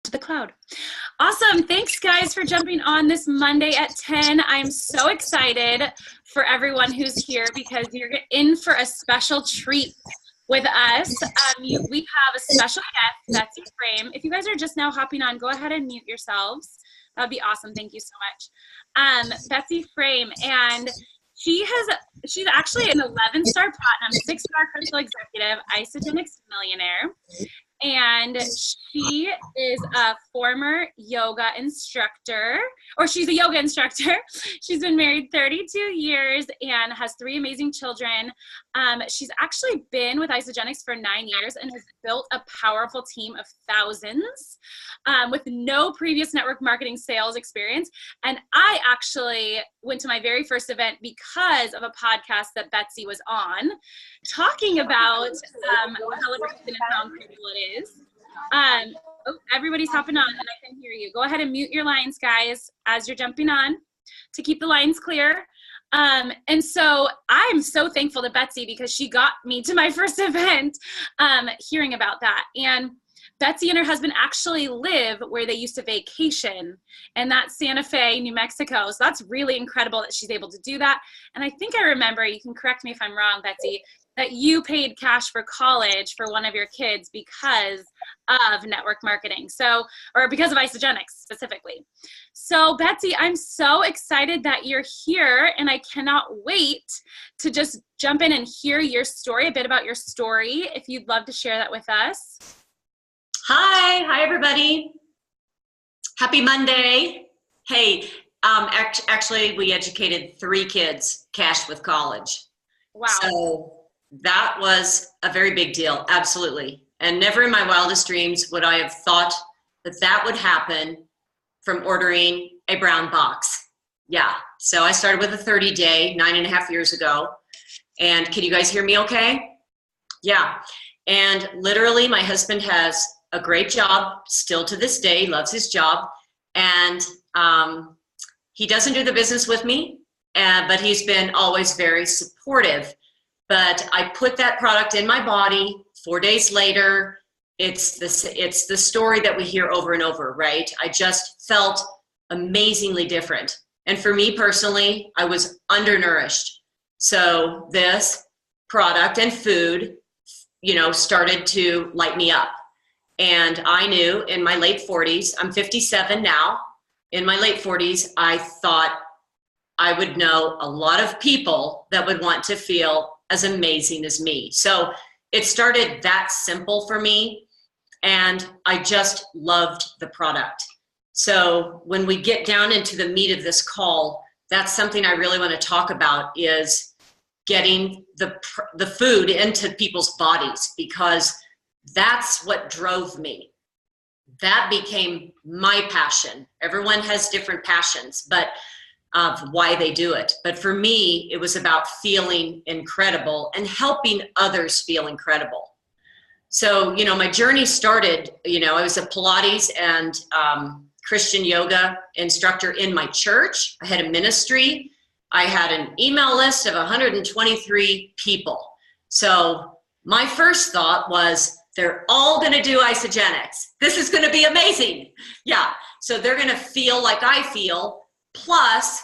to the cloud. Awesome. Thanks, guys, for jumping on this Monday at 10. I'm so excited for everyone who's here because you're in for a special treat with us. We have a special guest, Betsy Frame. If you guys are just now hopping on, go ahead and mute yourselves. That would be awesome. Thank you so much. Betsy Frame, and she's actually an 11-star platinum, 6-star crystal executive, isagenix millionaire. And she is a former yoga instructor, or she's a yoga instructor. She's been married 32 years and has 3 amazing children. She's actually been with Isagenix for 9 years and has built a powerful team of thousands with no previous network marketing sales experience. And I actually went to my very first event because of a podcast that Betsy was on, talking about celebration and how incredible it is. Oh, everybody's hopping on and I can hear you. Go ahead and mute your lines, guys, as you're jumping on to keep the lines clear. And so I'm so thankful to Betsy because she got me to my first event hearing about that. And Betsy and her husband actually live where they used to vacation, and that's Santa Fe, New Mexico. So that's really incredible that she's able to do that. And I think I remember, you can correct me if I'm wrong, Betsy, that you paid cash for college for one of your kids because of network marketing. So, or because of Isagenix specifically. So Betsy, I'm so excited that you're here, and I cannot wait to just jump in and hear your story, a bit about your story, if you'd love to share that with us. Hi everybody. Happy Monday. Hey, actually we educated 3 kids cash with college. Wow. So that was a very big deal, absolutely. And never in my wildest dreams would I have thought that that would happen from ordering a brown box. Yeah, so I started with a 30-day 9.5 years ago. And can you guys hear me okay? Yeah, and literally my husband has a great job, still to this day, loves his job. And he doesn't do the business with me, but he's been always very supportive. But I put that product in my body. 4 days later, it's the story that we hear over and over, right? I just felt amazingly different. And for me personally, I was undernourished. So this product and food, started to light me up. And I knew in my late 40s, I'm 57 now, in my late 40s, I thought I would know a lot of people that would want to feel as amazing as me. So it started that simple for me, and I just loved the product. So when we get down into the meat of this call, that's something I really want to talk about, is getting the food into people's bodies, because that's what drove me. That became my passion. Everyone has different passions, but of why they do it. But for me, it was about feeling incredible and helping others feel incredible. So, my journey started, I was a Pilates and Christian yoga instructor in my church. I had a ministry. I had an email list of 123 people. So my first thought was, they're all going to do isagenix. This is going to be amazing. Yeah. So they're going to feel like I feel. Plus,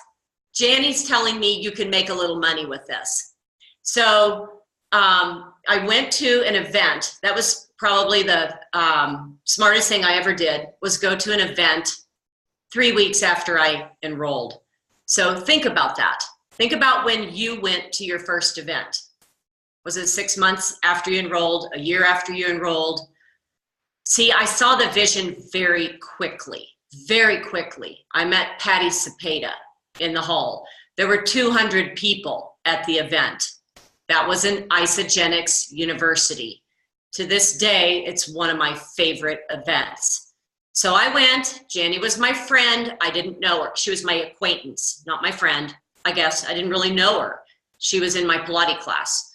Janny's telling me you can make a little money with this. So I went to an event. That was probably the smartest thing I ever did, was go to an event 3 weeks after I enrolled. So think about that. Think about when you went to your first event. Was it 6 months after you enrolled, a year after you enrolled? See, I saw the vision very quickly, very quickly. I met Patty Cepeda in the hall. There were 200 people at the event. That was in Isagenix University. To this day, it's one of my favorite events. So I went. Janny was my friend. I didn't know her. She was my acquaintance, not my friend. I guess I didn't really know her. She was in my Pilates class.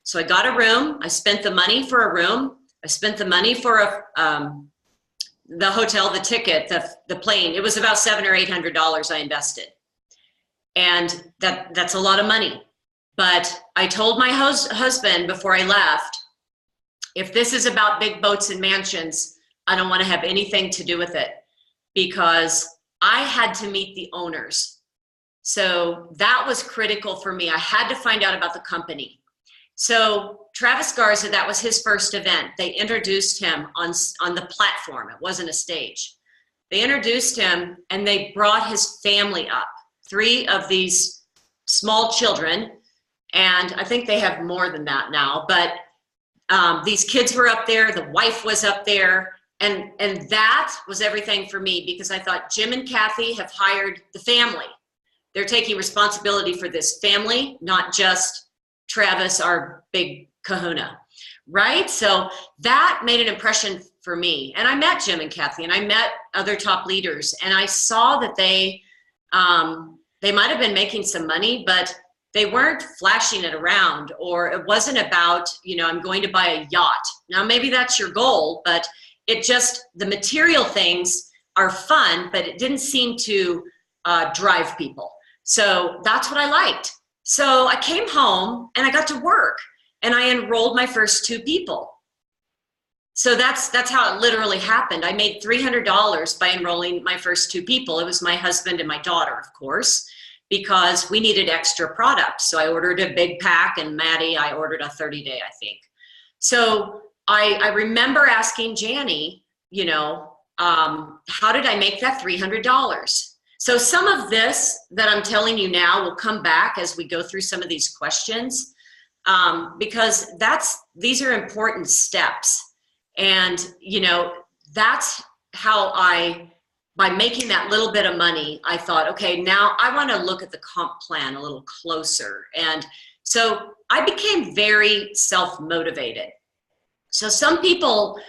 So I got a room. I spent the money for a room. I spent the money for the hotel, the ticket, the plane. It was about $700 or $800 I invested. And that's a lot of money. But I told my husband before I left, if this is about big boats and mansions, I don't want to have anything to do with it, because I had to meet the owners. So that was critical for me. I had to find out about the company. So Travis Garza, that was his first event. They introduced him on the platform. It wasn't a stage. They introduced him and they brought his family up, 3 of these small children. And I think they have more than that now, but these kids were up there, the wife was up there, and that was everything for me, because I thought Jim and Kathy have hired the family. They're taking responsibility for this family, not just Travis, our big kahuna, right? So that made an impression for me. And I met Jim and Kathy, and I met other top leaders, and I saw that they might have been making some money, but they weren't flashing it around, or it wasn't about, I'm going to buy a yacht. Now, maybe that's your goal, but it just, the material things are fun, but it didn't seem to drive people. So that's what I liked. So I came home and I got to work, and I enrolled my first 2 people. So that's how it literally happened. I made $300 by enrolling my first 2 people. It was my husband and my daughter, of course, because we needed extra product. So I ordered a big pack, and Maddie, I ordered a 30-day, I think. So I remember asking Janny, how did I make that $300? So some of this that I'm telling you now will come back as we go through some of these questions, because these are important steps. And, that's how by making that little bit of money, I thought, okay, now I want to look at the comp plan a little closer. And so I became very self-motivated. So some people,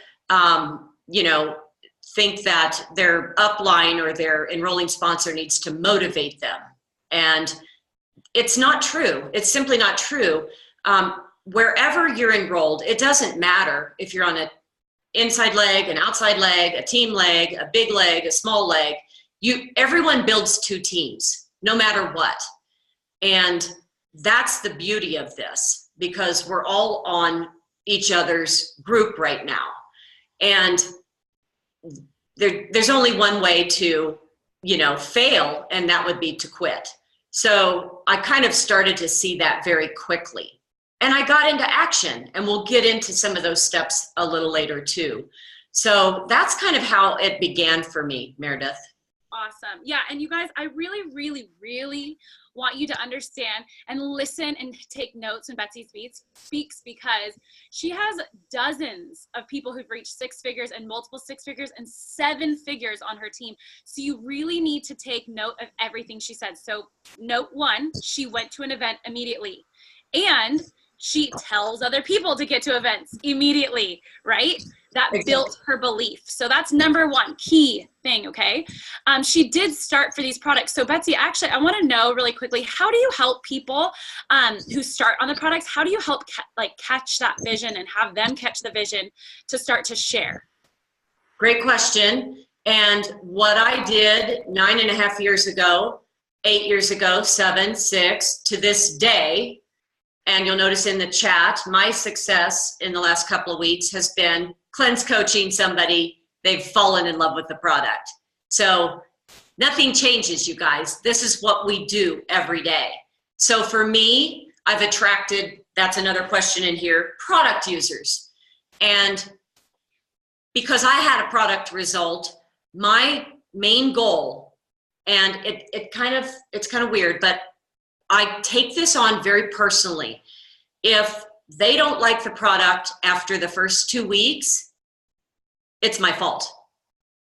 think that their upline or their enrolling sponsor needs to motivate them. And it's not true. It's simply not true. Wherever you're enrolled, it doesn't matter if you're on an inside leg, an outside leg, a team leg, a big leg, a small leg. Everyone builds 2 teams, no matter what. And that's the beauty of this, because we're all on each other's group right now. And there's only one way to, fail, and that would be to quit. So I kind of started to see that very quickly. And I got into action, and we'll get into some of those steps a little later too. So that's kind of how it began for me, Meredith. Awesome. Yeah. And you guys, I really, really, really want you to understand and listen and take notes when Betsy speaks, because she has dozens of people who've reached 6 figures and multiple 6 figures and 7 figures on her team. So you really need to take note of everything she said. So note 1, she went to an event immediately, and she tells other people to get to events immediately, right? That built her belief. So that's number 1 key thing, okay? She did start for these products. So Betsy, actually, I want to know really quickly, how do you help people who start on the products? How do you help catch that vision and have them catch the vision to start to share? Great question. And what I did 9.5 years ago, 8 years ago, 7, 6, to this day, and you'll notice in the chat, my success in the last couple of weeks has been cleanse coaching somebody. They've fallen in love with the product. So nothing changes, you guys. This is what we do every day. So for me, I've attracted, that's another question in here, product users. And because I had a product result, my main goal, and it's kind of weird, but I take this on very personally. If they don't like the product after the first 2 weeks, it's my fault.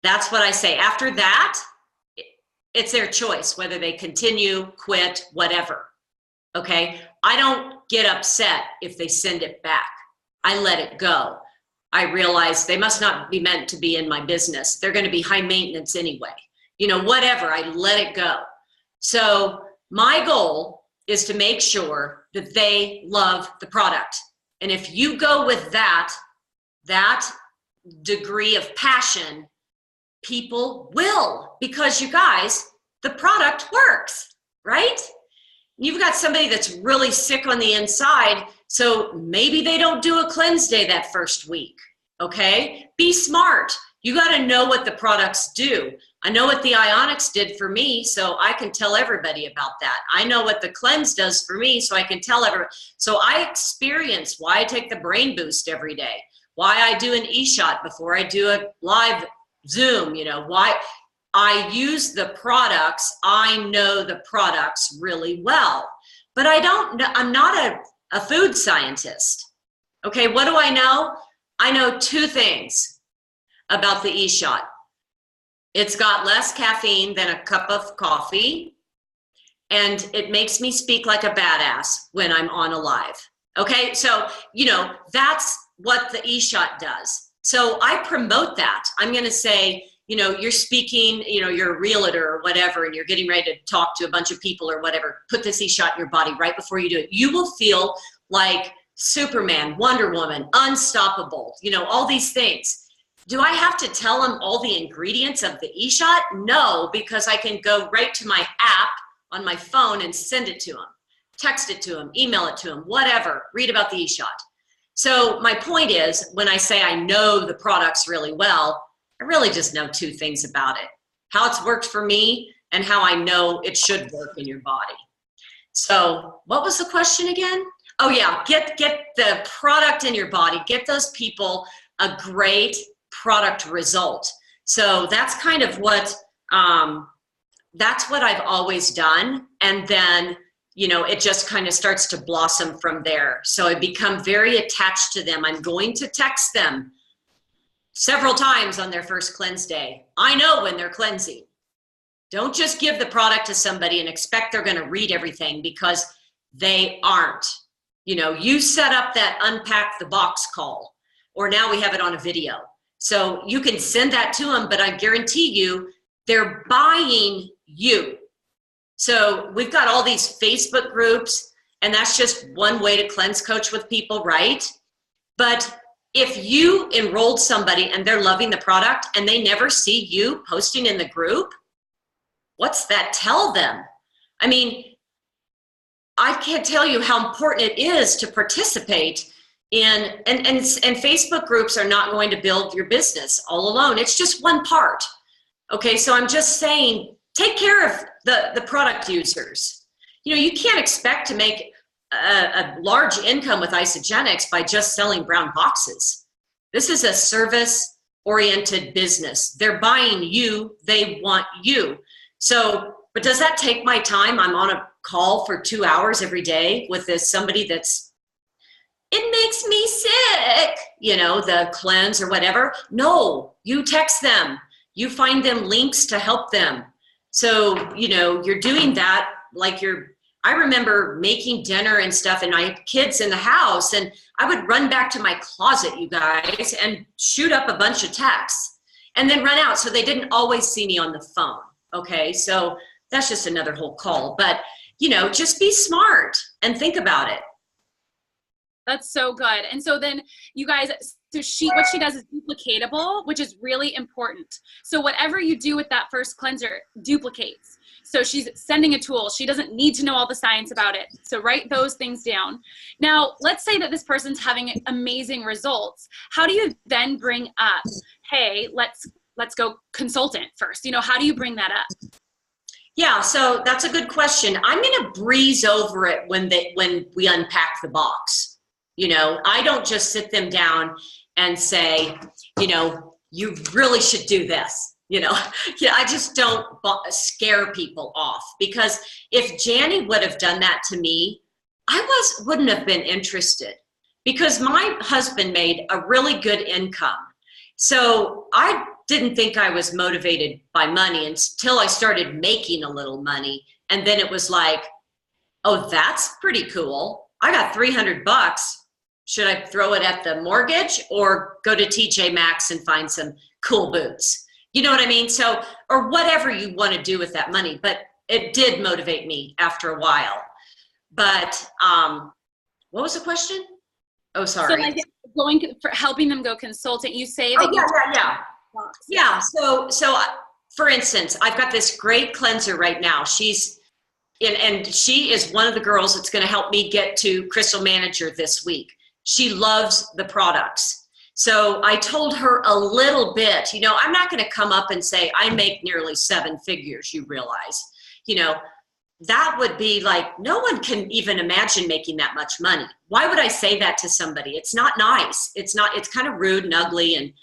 That's what I say. After that, it's their choice, whether they continue, quit, whatever. Okay? I don't get upset if they send it back. I let it go. I realize they must not be meant to be in my business. They're going to be high maintenance anyway. Whatever, I let it go. So my goal is to make sure that they love the product. And if you go with that degree of passion, people will, because you guys, the product works, right? You've got somebody that's really sick on the inside, so maybe they don't do a cleanse day that first week, okay? Be smart. You got to know what the products do. I know what the Ionix did for me, so I can tell everybody about that. I know what the cleanse does for me, so I can tell everyone. So I experience why I take the brain boost every day, why I do an e-shot before I do a live Zoom, you know, why I use the products. I know the products really well, but I'm not a food scientist. Okay, what do I know? I know two things about the e-shot. It's got less caffeine than a cup of coffee, and it makes me speak like a badass when I'm on a live. Okay, so, you know, that's what the e-shot does. So I promote that. I'm going to say, you know, you're speaking, you know, you're a realtor or whatever, and you're getting ready to talk to a bunch of people or whatever. Put this e-shot in your body right before you do it. You will feel like Superman, Wonder Woman, unstoppable, you know, all these things. Do I have to tell them all the ingredients of the e-shot? No, because I can go right to my app on my phone and send it to them, text it to them, email it to them, whatever, read about the e-shot. So my point is, when I say I know the products really well, I really just know two things about it: how it's worked for me and how I know it should work in your body. So what was the question again? Oh yeah, get the product in your body, get those people a great product result. So that's kind of what, that's what I've always done. And then, you know, it just kind of starts to blossom from there. So I become very attached to them. I'm going to text them several times on their first cleanse day. I know when they're cleansing. Don't just give the product to somebody and expect they're going to read everything, because they aren't. You know, you set up that unpack the box call, or now we have it on a video. So you can send that to them, but I guarantee you they're buying you. So we've got all these Facebook groups, and that's just one way to cleanse coach with people, right? But if you enrolled somebody and they're loving the product and they never see you posting in the group, what's that tell them? I mean, I can't tell you how important it is to participate in, and Facebook groups are not going to build your business all alone. It's just one part. Okay, so I'm just saying, take care of the product users. You know, you can't expect to make a large income with isagenix by just selling brown boxes. This is a service-oriented business. They're buying you, they want you. So, but does that take my time? I'm on a call for 2 hours every day with somebody that's, it makes me sick, you know, the cleanse or whatever. No, you text them. You find them links to help them. So, you know, you're doing that like I remember making dinner and stuff, and I had kids in the house, and I would run back to my closet, you guys, and shoot up a bunch of texts and then run out. So they didn't always see me on the phone. Okay, so that's just another whole call. But, you know, just be smart and think about it. That's so good. And so then you guys, so what she does is duplicatable, which is really important. So whatever you do with that first cleanser duplicates. So she's sending a tool. She doesn't need to know all the science about it. So write those things down. Now, let's say that this person's having amazing results. How do you then bring up, hey, let's go consultant first? You know, how do you bring that up? Yeah, so that's a good question. I'm going to breeze over it when we unpack the box. You know, I don't just sit them down and say, you know, you really should do this. You know, I just don't scare people off, because if Janny would have done that to me, I wouldn't have been interested, because my husband made a really good income. So I didn't think I was motivated by money until I started making a little money. And then it was like, oh, that's pretty cool. I got $300. Should I throw it at the mortgage or go to TJ Maxx and find some cool boots? You know what I mean? So, or whatever you want to do with that money. But it did motivate me after a while. But what was the question? Oh, sorry. So like for helping them go consultant, you say that. Yeah. So for instance, I've got this great cleanser right now. And she is one of the girls that's going to help me get to Crystal Manager this week. She loves the products. So I told her a little bit, I'm not going to come up and say, I make nearly 7 figures, you realize, that would be like, no one can even imagine making that much money. Why would I say that to somebody? It's not nice. It's kind of rude and ugly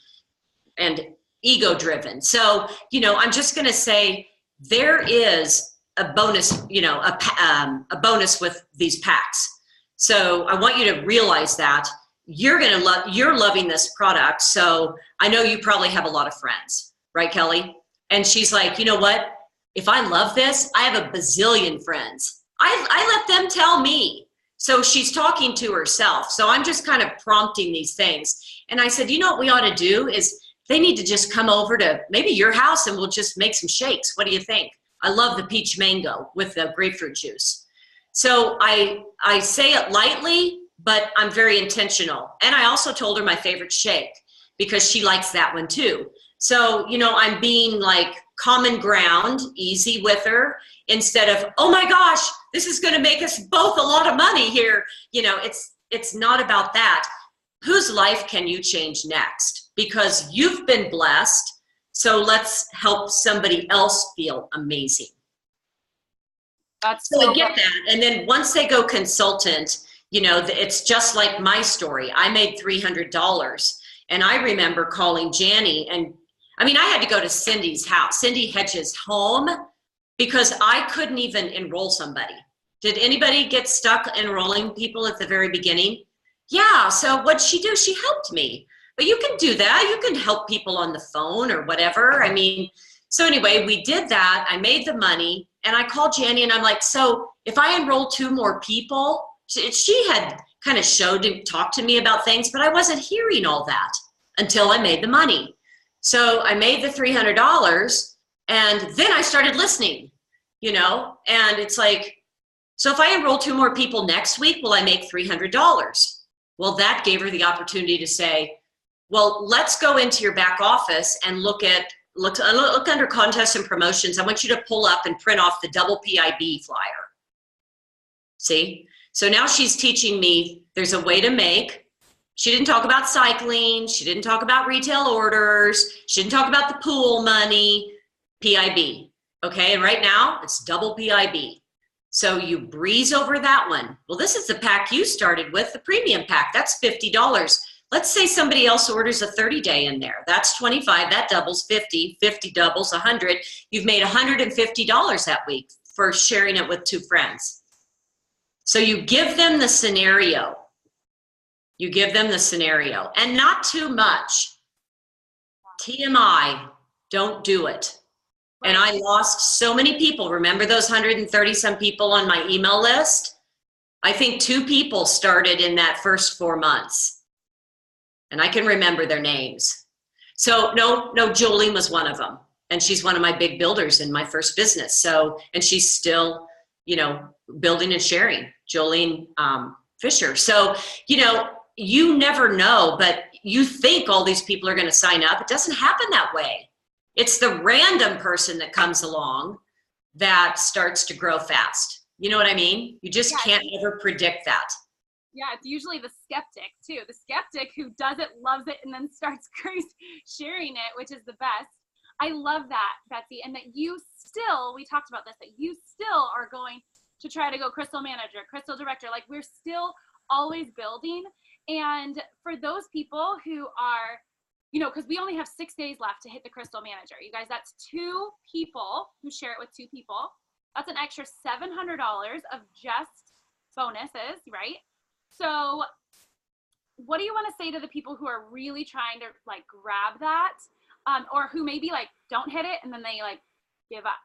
and ego driven. So, I'm just going to say there is a bonus, a bonus with these packs. So I want you to realize that you're loving this product. So I know you probably have a lot of friends, right, Kelly? And she's like, you know what? If I love this, I have a bazillion friends. I let them tell me. So she's talking to herself. So I'm just kind of prompting these things. And I said, what we ought to do is they need to just come over to maybe your house and we'll just make some shakes. What do you think? I love the peach mango with the grapefruit juice. So I say it lightly, but I'm very intentional. And I also told her my favorite shake because she likes that one too. So, I'm being like common ground, easy with her, instead of, oh my gosh, this is going to make us both a lot of money here. It's not about that. Whose life can you change next? Because you've been blessed. So let's help somebody else feel amazing. So I get that. And then once they go consultant, it's just like my story. I made $300. And I remember calling Janny I had to go to Cindy's house, Cindy Hedges' home, because I couldn't even enroll somebody. Did anybody get stuck enrolling people at the very beginning? Yeah, so what'd she do? She helped me. But you can do that. You can help people on the phone or whatever. So anyway, we did that. I made the money and I called Janny and I'm like, so if I enroll 2 more people, she had kind of talked to me about things, but I wasn't hearing all that until I made the money. So I made the $300 and then I started listening, and it's like, so if I enroll 2 more people next week, will I make $300? Well, that gave her the opportunity to say, well, let's go into your back office and look under contests and promotions. I want you to pull up and print off the double PIB flyer. See? So now she's teaching me there's a way to make. She didn't talk about cycling. She didn't talk about retail orders. She didn't talk about the pool money, PIB. Okay, and right now it's double PIB. So you breeze over that one. Well, this is the pack you started with, the premium pack. That's $50. Let's say somebody else orders a 30-day in there. That's 25, that doubles 50, 50 doubles 100. You've made $150 that week for sharing it with 2 friends. So you give them the scenario. You give them the scenario and not too much. TMI, don't do it. And I lost so many people. Remember those 130 some people on my email list? I think 2 people started in that first 4 months. And I can remember their names. So no, Jolene was one of them. And she's one of my big builders in my first business. So, and she's still, building and sharing, Jolene Fisher. So, you never know, but you think all these people are going to sign up. It doesn't happen that way. It's the random person that comes along that starts to grow fast. You know what I mean? You just can't ever predict that. Yeah, it's usually the skeptic too. The skeptic who does it, loves it, and then starts sharing it, which is the best. I love that, Betsy, and that we talked about this, that you still are going to try to go crystal manager, crystal director. Like, we're still always building. And for those people who are, because we only have 6 days left to hit the crystal manager. You guys, that's 2 people who share it with 2 people. That's an extra $700 of just bonuses, right? So what do you want to say to the people who are really trying to grab that, or who maybe don't hit it and then they give up?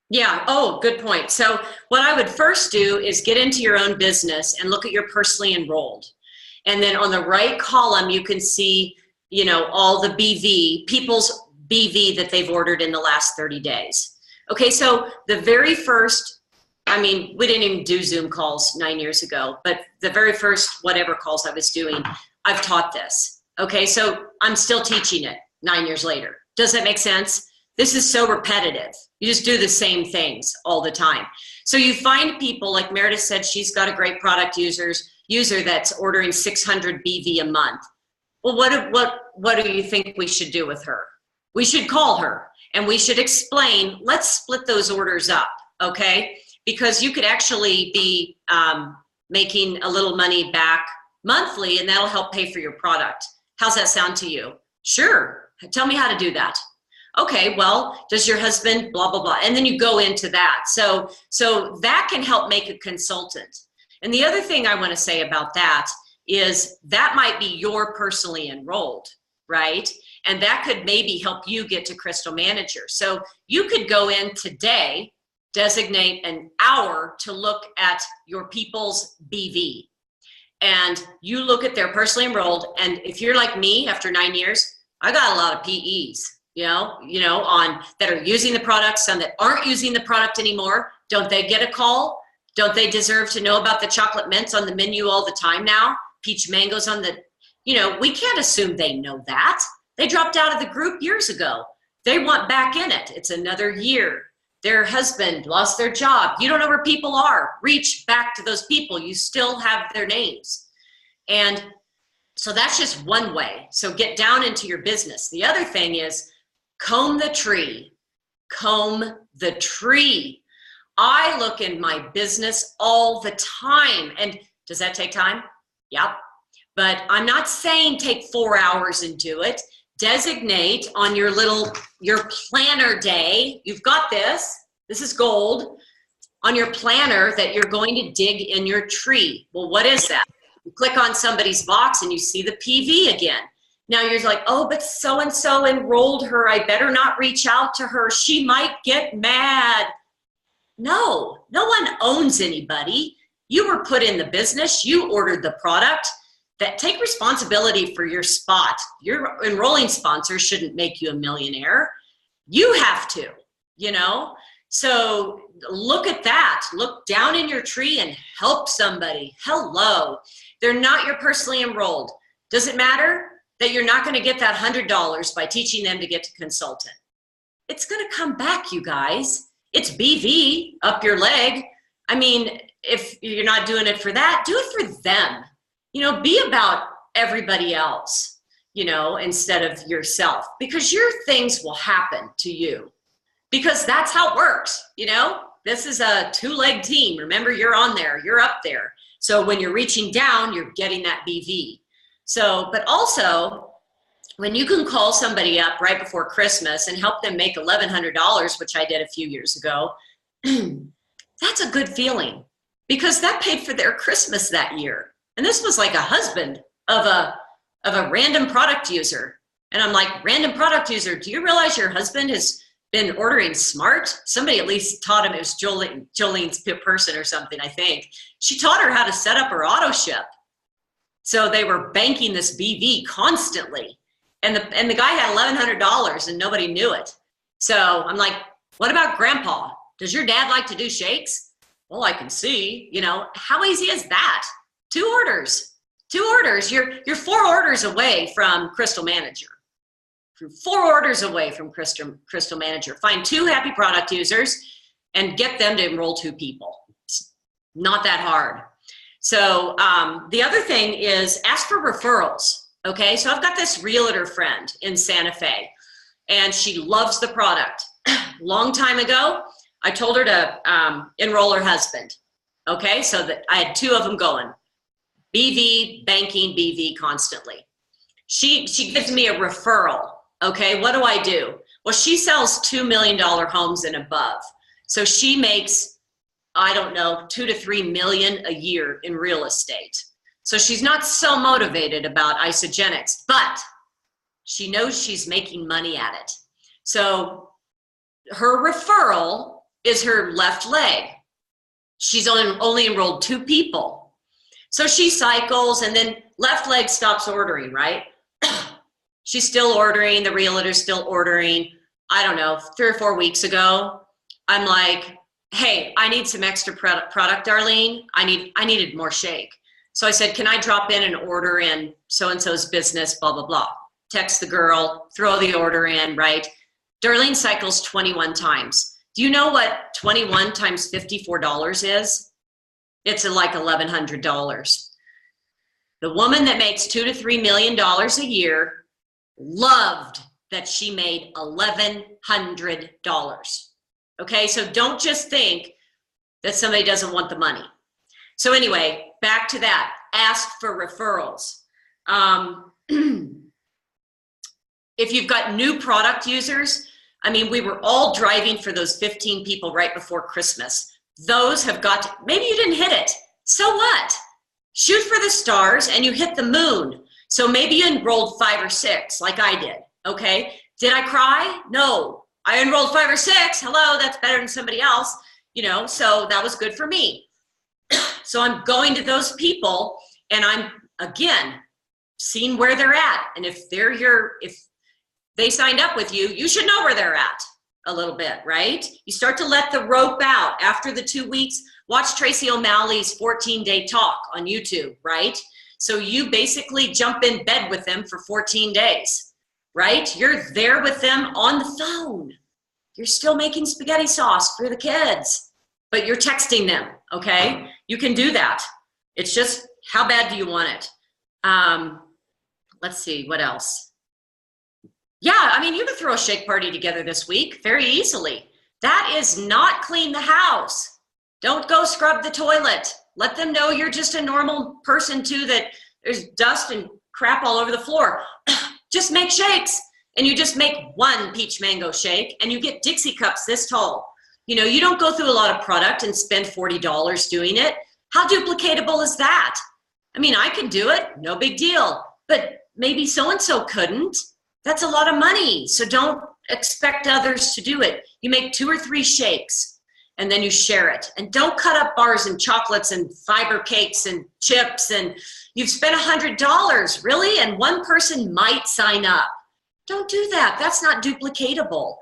Yeah. Oh, good point. So what I would first do is get into your own business and look at your personally enrolled. And then on the right column, you can see, all the people's BV that they've ordered in the last 30 days. Okay. So the very first, we didn't even do Zoom calls 9 years ago, but the very first whatever calls I was doing, I've taught this. Okay. So I'm still teaching it 9 years later. Does that make sense? This is so repetitive. You just do the same things all the time. So you find people, like Meredith said, she's got a great product user that's ordering 600 BV a month. Well, what do you think we should do with her? We should call her and we should explain, let's split those orders up, okay? Because you could actually be making a little money back monthly, and that'll help pay for your product. How's that sound to you? Sure. Tell me how to do that. Okay, well, does your husband blah, blah, blah. And then you go into that. So that can help make a consultant. And the other thing I want to say about that is that might be your personally enrolled, right? And that could maybe help you get to Crystal Manager. So you could go in today, designate an hour to look at your people's BV. And you look at their personally enrolled. And if you're like me, after 9 years, I got a lot of PEs, on that are using the product, some that aren't using the product anymore. Don't they get a call? Don't they deserve to know about the chocolate mints on the menu all the time now? Peach mangoes on the, we can't assume they know that. They dropped out of the group years ago. They want back in it. It's another year. Their husband lost their job. You don't know where people are. Reach back to those people. You still have their names. And so that's just one way. So get down into your business. The other thing is comb the tree. Comb the tree. I look in my business all the time. And does that take time? Yep. But I'm not saying take 4 hours and do it. Designate on your planner day. You've got this. This is gold. On your planner that you're going to dig in your tree. Well, what is that? You click on somebody's box and you see the PV again. Now you're like, oh, but so-and-so enrolled her. I better not reach out to her. She might get mad. No one owns anybody. You were put in the business. You ordered the product. That take responsibility for your spot. Your enrolling sponsor shouldn't make you a millionaire. You have to, So look at that. Look down in your tree and help somebody. Hello. They're not your personally enrolled. Does it matter that you're not going to get that $100 by teaching them to get to consultant? It's going to come back, you guys. It's BV up your leg. I mean, if you're not doing it for that, do it for them. Be about everybody else, instead of yourself, because your things will happen to you, because that's how it works. This is a two-leg team. Remember, you're on there, you're up there. So when you're reaching down, you're getting that BV. So, but also when you can call somebody up right before Christmas and help them make $1,100, which I did a few years ago, that's a good feeling, because that paid for their Christmas that year. And this was like a husband of a random product user. And I'm like, random product user, do you realize your husband has been ordering smart? Somebody at least taught him. It was Jolene's person or something, I think. She taught her how to set up her auto ship. So they were banking this BV constantly. And the guy had $1,100 and nobody knew it. So I'm like, what about grandpa? Does your dad like to do shakes? Well, I can see, how easy is that? 2 orders. You're 4 orders away from Crystal Manager. You're 4 orders away from Crystal Manager. Find 2 happy product users and get them to enroll 2 people. It's not that hard. So the other thing is ask for referrals. Okay, so I've got this realtor friend in Santa Fe, and she loves the product. Long time ago, I told her to enroll her husband. Okay, so that I had 2 of them going. BV, banking, BV constantly. She gives me a referral. Okay, what do I do? Well, she sells $2 million homes and above. So she makes, I don't know, 2 to 3 million a year in real estate. So she's not so motivated about isagenix, but she knows she's making money at it. So her referral is her left leg. She's only enrolled 2 people. So she cycles, and then left leg stops ordering, right? She's still ordering, the realtor's still ordering. I don't know, 3 or 4 weeks ago, I'm like, hey, I need some extra product, Darlene. I needed more shake. So I said, can I drop in an order in so-and-so's business, blah, blah, blah. Text the girl, throw the order in, right? Darlene cycles 21 times. Do you know what 21 times $54 is? It's like $1,100. The woman that makes $2 to $3 million a year loved that she made $1,100. Okay, so don't just think that somebody doesn't want the money. So anyway, back to that. Ask for referrals. If you've got new product users, I mean, we were all driving for those 15 people right before Christmas. Those have got to, maybe you didn't hit it. So what? Shoot for the stars and you hit the moon. So maybe you enrolled 5 or 6 like I did, okay? Did I cry? No. I enrolled 5 or 6. Hello, that's better than somebody else, you know, so that was good for me. So I'm going to those people and I'm, again, seeing where they're at. And if they signed up with you, you should know where they're at a little bit, right? You start to let the rope out after the 2 weeks. Watch Tracy O'Malley's 14-day talk on YouTube, right? So you basically jump in bed with them for 14 days, right? You're there with them on the phone. You're still making spaghetti sauce for the kids, but you're texting them, okay? You can do that. It's just, how bad do you want it? Let's see, what else? Yeah, I mean, you could throw a shake party together this week very easily. That is not clean the house. Don't go scrub the toilet. Let them know you're just a normal person too, that there's dust and crap all over the floor. Just make shakes, and you just make one peach mango shake and you get Dixie cups this tall. You know, you don't go through a lot of product and spend $40 doing it. How duplicatable is that? I mean, I could do it, no big deal, but maybe so-and-so couldn't. That's a lot of money. So don't expect others to do it. You make 2 or 3 shakes and then you share it. And don't cut up bars and chocolates and fiber cakes and chips, and you've spent $100, really? And one person might sign up. Don't do that. That's not duplicatable.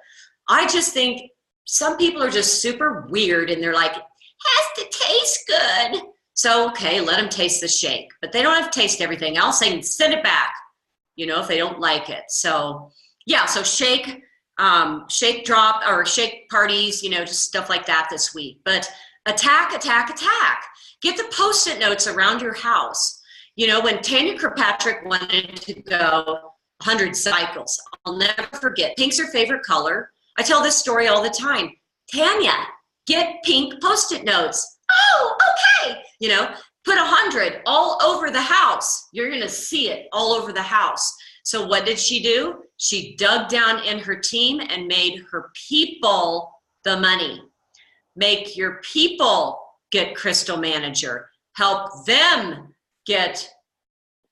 I just think some people are just super weird and they're like, has to taste good. So, okay, let them taste the shake, but they don't have to taste everything else. They can send it back, you know, if they don't like it. So yeah, so shake drop or shake parties, you know, just stuff like that this week. But attack. Get the Post-it notes around your house. You know, when Tanya Kirkpatrick wanted to go 100 cycles, I'll never forget. Pink's her favorite color. I tell this story all the time. Tanya, get pink Post-it notes. Oh, okay. You know, put 100 all over the house. You're going to see it all over the house. So what did she do? She dug down in her team and made her people the money. Make your people get Crystal Manager. Help them get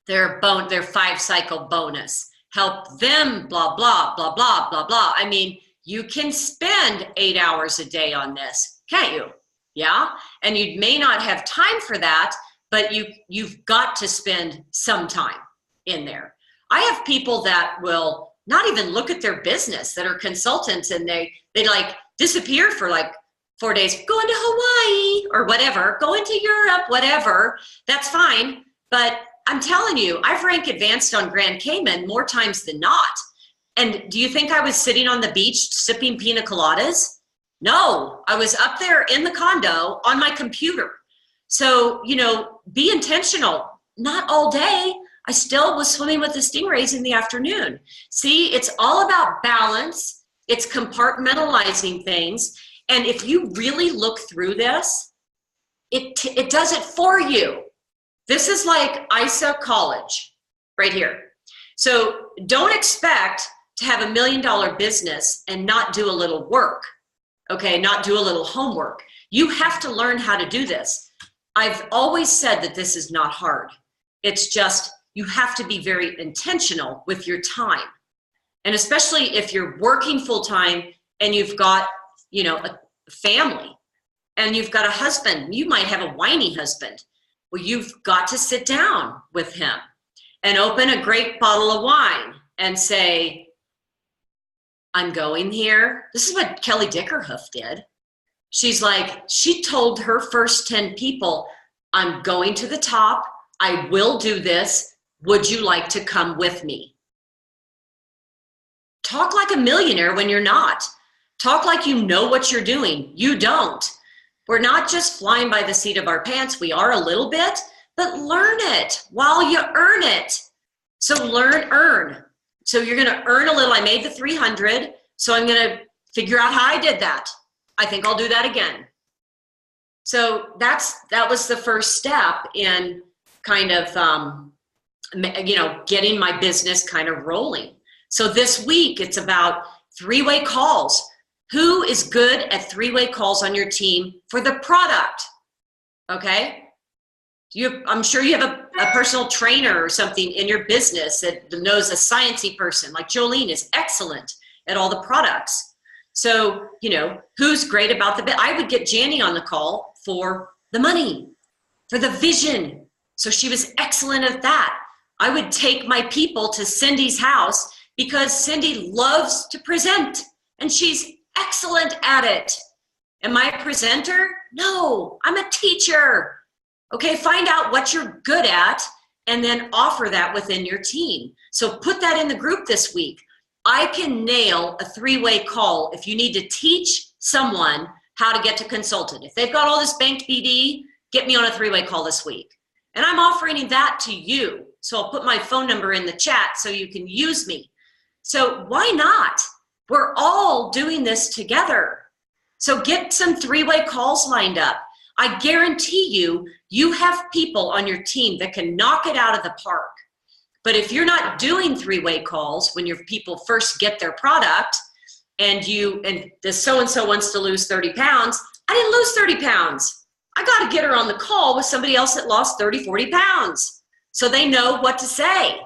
their 5-cycle bonus. Help them blah, blah, blah, blah, blah, blah. I mean, you can spend 8 hours a day on this, can't you? Yeah? And you may not have time for that, but you've got to spend some time in there. I have people that will not even look at their business, that are consultants, and they like disappear for like 4 days, going to Hawaii or whatever, going to Europe, whatever. That's fine. But I'm telling you, I've ranked advanced on Grand Cayman more times than not. And do you think I was sitting on the beach sipping pina coladas? No, I was up there in the condo on my computer. So, you know, be intentional. Not all day. I still was swimming with the stingrays in the afternoon. See, it's all about balance. It's compartmentalizing things. And if you really look through this, it does it for you. This is like ISA college right here. So don't expect to have $1 million business and not do a little work, okay? Not do a little homework. You have to learn how to do this. I've always said that this is not hard. It's just you have to be very intentional with your time. And especially if you're working full-time and you've got, you know, a family and you've got a husband, you might have a whiny husband. Well, you've got to sit down with him and open a great bottle of wine and say, I'm going here. This is what Kelly Dickerhoof did. She's like, she told her first 10 people, I'm going to the top. I will do this. Would you like to come with me? Talk like a millionaire when you're not. Talk like you know what you're doing. You don't. We're not just flying by the seat of our pants. We are a little bit, but learn it while you earn it. So earn. So you're going to earn a little. I made the 300, so I'm going to figure out how I did that. I think I'll do that again. So that was the first step in kind of, getting my business kind of rolling. So this week it's about 3-way calls. Who is good at 3-way calls on your team for the product? Okay. I'm sure you have a personal trainer or something in your business that knows a sciencey person. Like Jolene is excellent at all the products. So, who's great about I would get Janie on the call for the money, for the vision. So she was excellent at that. I would take my people to Cindy's house because Cindy loves to present and she's excellent at it. Am I a presenter? No, I'm a teacher. Okay, find out what you're good at and then offer that within your team. So put that in the group this week. I can nail a 3-way call if you need to teach someone how to get to consultant. If they've got all this banked BD, get me on a 3-way call this week. And I'm offering that to you. So I'll put my phone number in the chat so you can use me. So why not? We're all doing this together. So get some 3-way calls lined up. I guarantee you have people on your team that can knock it out of the park. But if you're not doing 3-way calls when your people first get their product and the so-and-so wants to lose 30 pounds, I didn't lose 30 pounds. I got to get her on the call with somebody else that lost 30, 40 pounds so they know what to say.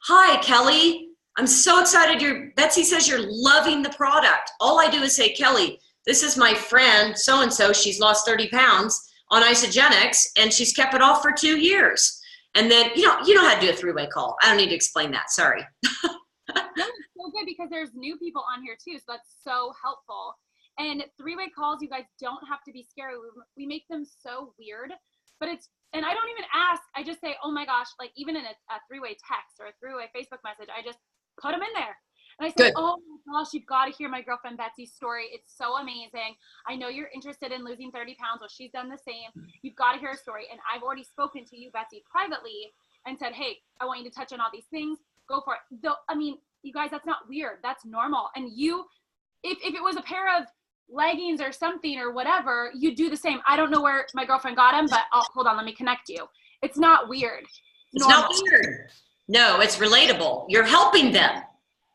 Hi, Kelly. I'm so excited. Betsy says you're loving the product. All I do is say, Kelly, this is my friend so-and-so. She's lost 30 pounds on isagenix and she's kept it off for 2 years. And then, you know how to do a 3-way call. I don't need to explain that. Sorry. No, it's so good because there's new people on here too. So that's so helpful. And 3-way calls, you guys don't have to be scary. We make them so weird, but and I don't even ask. I just say, oh my gosh, like even in a 3-way text or a 3-way Facebook message, I just put them in there. And I say, oh my gosh, you've got to hear my girlfriend Betsy's story. It's so amazing. I know you're interested in losing 30 pounds. Well, she's done the same. You've got to hear her story. And I've already spoken to you, Betsy, privately and said, hey, I want you to touch on all these things. Go for it. Though, I mean, you guys, that's not weird. That's normal. And if it was a pair of leggings or something or whatever, you do the same. I don't know where my girlfriend got them, but hold on, let me connect you. It's not weird. It's not weird. No, it's relatable. You're helping them.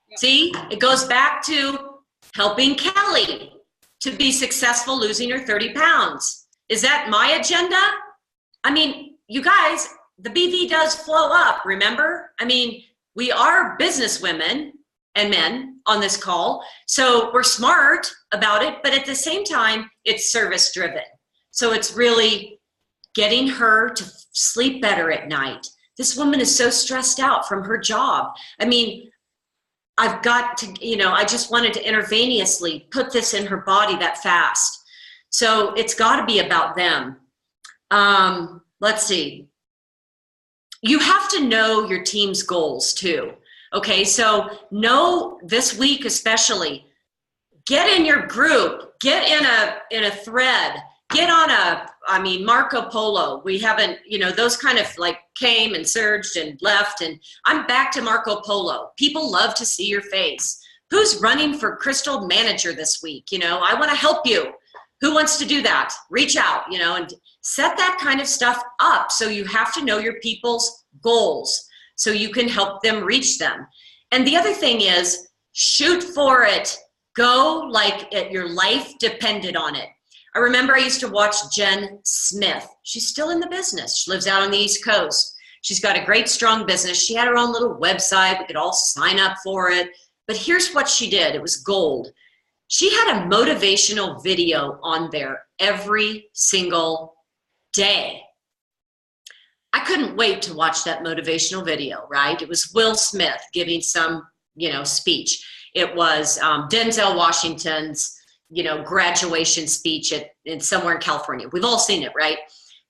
Yep. See, it goes back to helping Kelly to be successful losing her 30 pounds. Is that my agenda? I mean, you guys, the BV does flow up, remember? I mean, we are business women and men on this call, so we're smart about it, but at the same time, it's service driven. So it's really getting her to sleep better at night. This woman is so stressed out from her job. I mean, I've got to, I just wanted to intravenously put this in her body that fast. So it's got to be about them. Let's see. You have to know your team's goals too. Okay, so know this week especially, get in your group, get in a thread, get on Marco Polo. We haven't, those kind of like came and surged and left, and I'm back to Marco Polo. People love to see your face. Who's running for Crystal Manager this week? I want to help you. Who wants to do that? Reach out, and set that kind of stuff up. So you have to know your people's goals so you can help them reach them. And the other thing is, shoot for it. Go like your life depended on it. I remember I used to watch Jen Smith. She's still in the business. She lives out on the East Coast. She's got a great, strong business. She had her own little website. We could all sign up for it. But here's what she did. It was gold. She had a motivational video on there every single day. I couldn't wait to watch that motivational video, right? It was Will Smith giving some, speech. It was Denzel Washington's, graduation speech in somewhere in California. We've all seen it, right?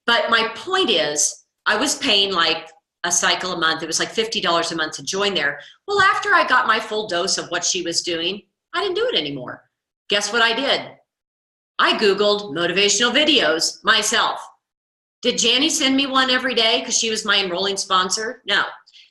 But my point is, I was paying like a cycle a month. It was like $50 a month to join there. Well, after I got my full dose of what she was doing, I didn't do it anymore. Guess what I did? I Googled motivational videos myself. Did Janny send me one every day because she was my enrolling sponsor? No.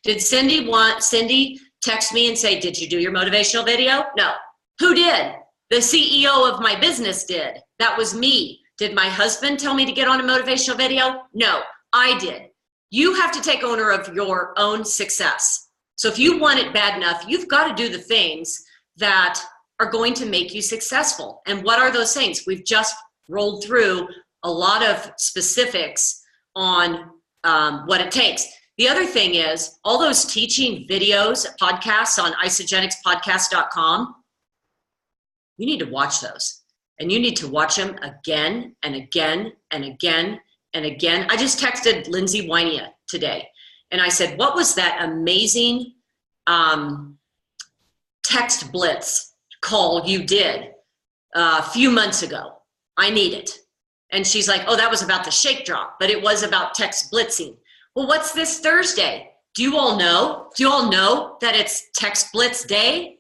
Did Cindy text me and say, did you do your motivational video? No. Who did? The CEO of my business did. That was me. Did my husband tell me to get on a motivational video? No, I did. You have to take owner of your own success. So if you want it bad enough, you've got to do the things that are going to make you successful. And what are those things? We've just rolled through a lot of specifics on what it takes. The other thing is all those teaching videos, podcasts on isagenixpodcast.com, you need to watch those. And you need to watch them again and again and again and again. I just texted Lindsay Wynia today, and I said, what was that amazing text blitz call you did a few months ago? I need it. And she's like, oh, that was about the shake drop, but it was about text blitzing. Well, what's this Thursday? Do you all know? Do you all know that it's text blitz day?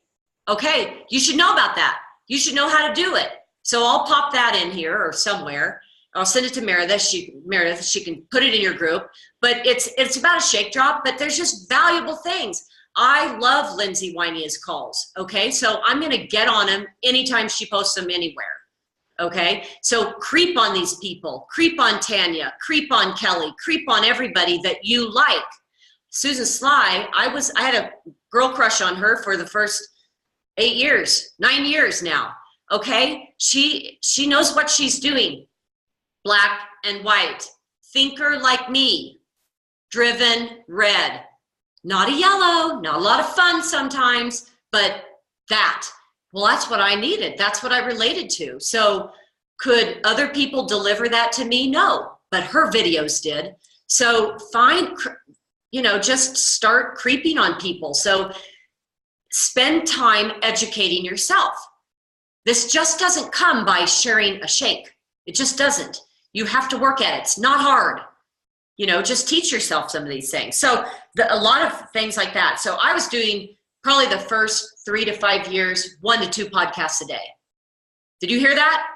Okay, you should know about that. You should know how to do it. So I'll pop that in here or somewhere. I'll send it to Meredith. She can put it in your group. But it's about a shake drop, but there's just valuable things. I love Lindsay Wynia's calls, okay? So I'm gonna get on them anytime she posts them anywhere, okay? So creep on these people, creep on Tanya, creep on Kelly, creep on everybody that you like. Susan Sly, I had a girl crush on her for the first 9 years now. Okay, she knows what she's doing. Black and white, thinker like me, driven red, not a yellow, not a lot of fun sometimes, but that. Well, that's what I needed. That's what I related to. So could other people deliver that to me? No, but her videos did. So just start creeping on people. So spend time educating yourself. This just doesn't come by sharing a shake. It just doesn't. You have to work at it. It's not hard. Just teach yourself some of these things. So a lot of things like that. So I was doing probably the first 3 to 5 years, 1 to 2 podcasts a day. Did you hear that?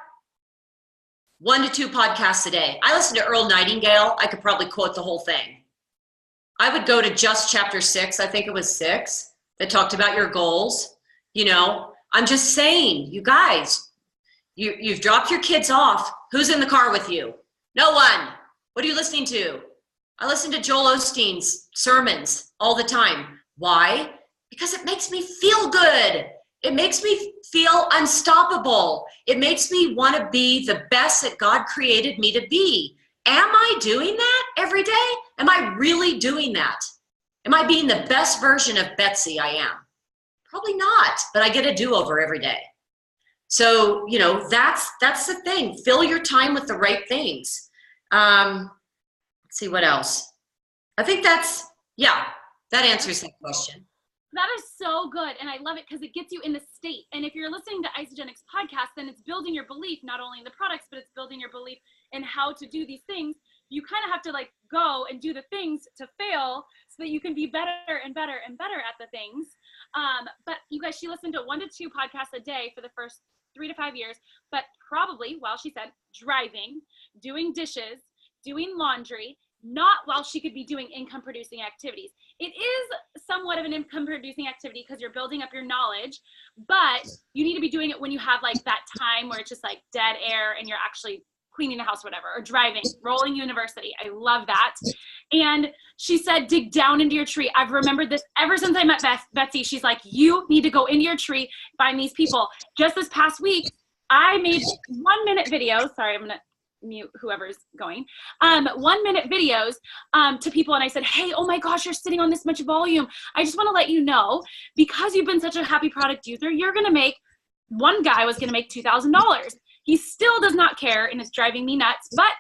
1 to 2 podcasts a day. I listened to Earl Nightingale. I could probably quote the whole thing. I would go to just chapter 6, I think it was 6, that talked about your goals. I'm just saying, you guys, you've dropped your kids off. Who's in the car with you? No one. What are you listening to? I listen to Joel Osteen's sermons all the time. Why? Because it makes me feel good. It makes me feel unstoppable. It makes me want to be the best that God created me to be. Am I doing that every day? Am I really doing that? Am I being the best version of Betsy I am? Probably not, but I get a do-over every day. So, that's the thing. Fill your time with the right things. Let's see what else. I think that answers that question. That is so good. And I love it because it gets you in the state. And if you're listening to Isagenix podcast, then it's building your belief, not only in the products, but it's building your belief in how to do these things. You kind of have to go and do the things to fail so that you can be better and better and better at the things. But you guys, she listened to 1 to 2 podcasts a day for the first 3 to 5 years, but probably while she said driving, doing dishes, doing laundry, not while she could be doing income producing activities. It is somewhat of an income producing activity because you're building up your knowledge, but you need to be doing it when you have that time where it's just dead air and you're actually cleaning the house, whatever, or driving, rolling university. I love that. And she said, dig down into your tree. I've remembered this ever since I met Betsy. She's like, you need to go into your tree, find these people. Just this past week, I made 1-minute videos. Sorry, I'm going to mute whoever's going. 1-minute videos to people. And I said, hey, oh my gosh, you're sitting on this much volume. I just want to let you know, because you've been such a happy product user, you're going to make, one guy was going to make $2,000. He still does not care, and it's driving me nuts, but